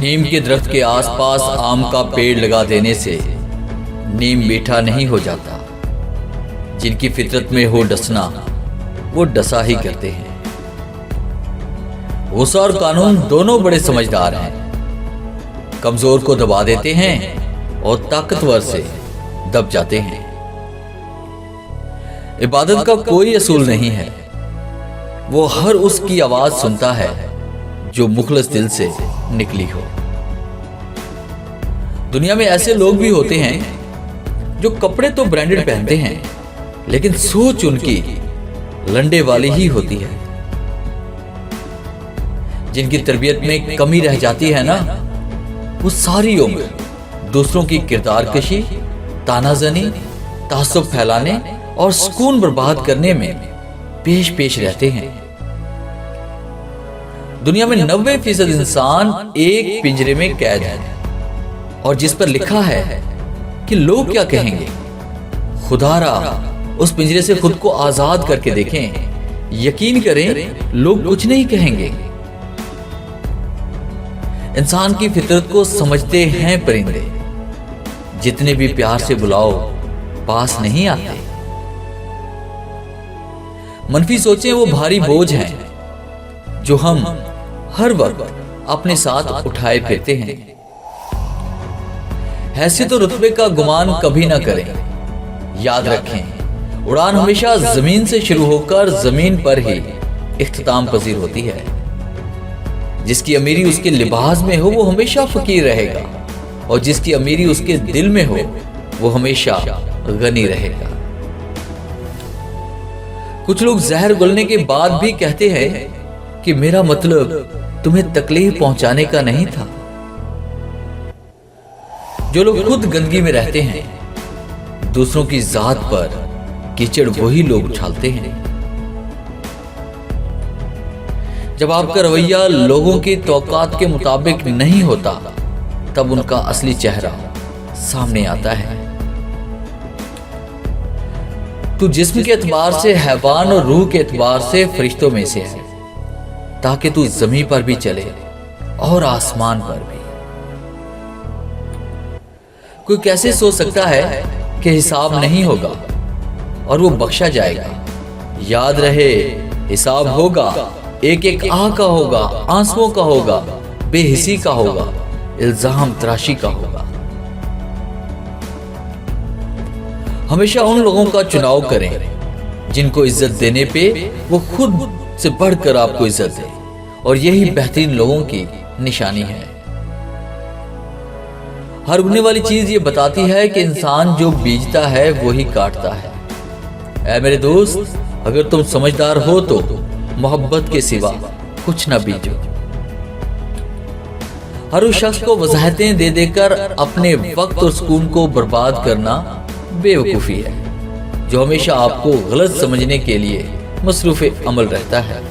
नीम के दरख्त के आसपास आम का पेड़ लगा देने से नीम मीठा नहीं हो जाता। जिनकी फितरत में हो डसना, वो डसा ही करते हैं। गुस्सा और कानून दोनों बड़े समझदार हैं। कमजोर को दबा देते हैं और ताकतवर से दब जाते हैं। इबादत का कोई असूल नहीं है। वो हर उसकी आवाज सुनता है जो मुखलिस दिल से निकली हो। दुनिया में ऐसे लोग भी होते हैं जो कपड़े तो ब्रांडेड पहनते हैं, लेकिन सोच उनकी लंडे वाली ही होती है। जिनकी तरबियत में कमी रह जाती है ना, वो सारी उम्र दूसरों की किरदार कशी, तानाजनी, तासुब फैलाने और सुकून बर्बाद करने में पेश पेश रहते हैं। दुनिया में 90% इंसान एक पिंजरे में कैद है, और जिस पर लिखा है कि लोग क्या कहेंगे। खुदारा उस पिंजरे से खुद को आजाद करके देखें, यकीन करें लोग कुछ नहीं कहेंगे। इंसान की फितरत को समझते हैं परिंदे, जितने भी प्यार से बुलाओ पास नहीं आते। मनफी सोचें वो भारी बोझ हैं जो हम हर वक्त अपने साथ उठाए फिरते हैं। हैसियत और रुतबे का गुमान कभी ना करें। याद रखें, उड़ान हमेशा जमीन से शुरू होकर जमीन पर ही इख्तिताम पजीर होती है। जिसकी अमीरी उसके लिबास में हो वो हमेशा फकीर रहेगा, और जिसकी अमीरी उसके दिल में हो वो हमेशा गनी रहेगा। कुछ लोग जहर घुलने के बाद भी कहते हैं कि मेरा मतलब तुम्हें तकलीफ पहुंचाने का नहीं था। जो लोग खुद गंदगी में रहते हैं, दूसरों की जात पर कीचड़ वही लोग उछालते हैं। जब आपका रवैया लोगों की तौकात के मुताबिक नहीं होता, तब उनका असली चेहरा सामने आता है। तू जिस्म के एतबार से हैवान और रूह के एतबार से फरिश्तों में से है, ताकि तू जमीन पर भी चले और आसमान पर भी। कोई कैसे सोच सकता है कि हिसाब नहीं होगा और वो बख्शा जाएगा। याद रहे, हिसाब होगा, एक एक आह का होगा, आंसुओं का होगा, बेहिसी का होगा, इल्जाम तराशी का होगा। हमेशा उन लोगों का चुनाव करें जिनको इज्जत देने पे वो खुद से बढ़कर आपको इज्जत दे, और यही बेहतरीन लोगों की निशानी है। हर उगने वाली चीज ये बताती है कि इंसान जो बीजता है वो ही काटता है। ऐ मेरे दोस्त, अगर तुम समझदार हो तो मोहब्बत के सिवा कुछ ना बीजो। हर उस शख्स को वजाहतें दे देकर अपने वक्त और सुकून को बर्बाद करना बेवकूफी है, जो हमेशा आपको गलत समझने के लिए मसरूफ अमल रहता है।